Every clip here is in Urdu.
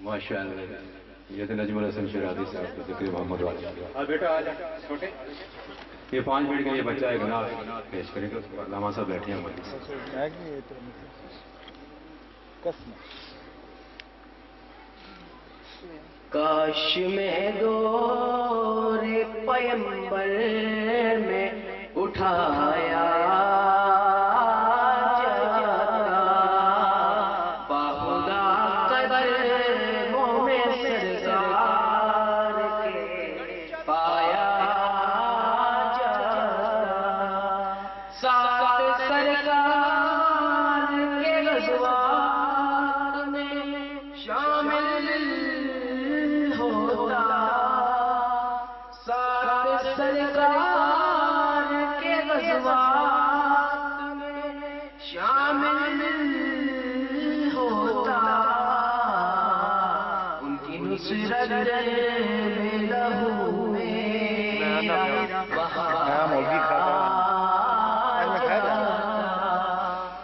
ماشاء اللہ یہ تو نجم الحسن شیرازی صاحب کا ذکر محمد والا. بیٹا آ جا چھوٹے. یہ 5 منٹ کا یہ بچہ ایک نعت پیش کرے گا. علامہ صاحب بیٹھے ہیں ہمارے. کاش میں دور پیمبر میں اٹھایا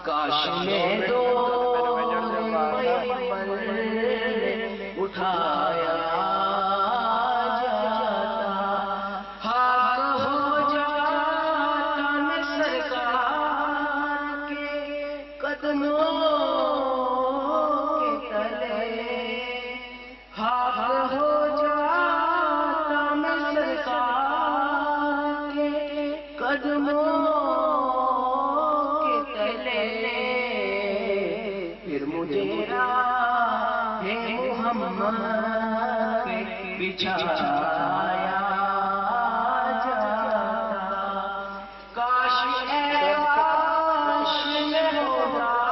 کاش میں دو اٹھایا جاتا حق ہو جاتا میں سرکار کے قدموں کے تلے حق ہو جاتا میں سرکار کے قدموں بچھایا جاتا کاش میں ہوتا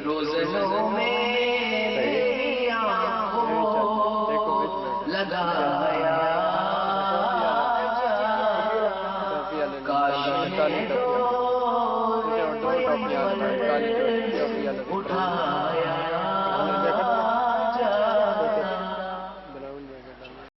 روز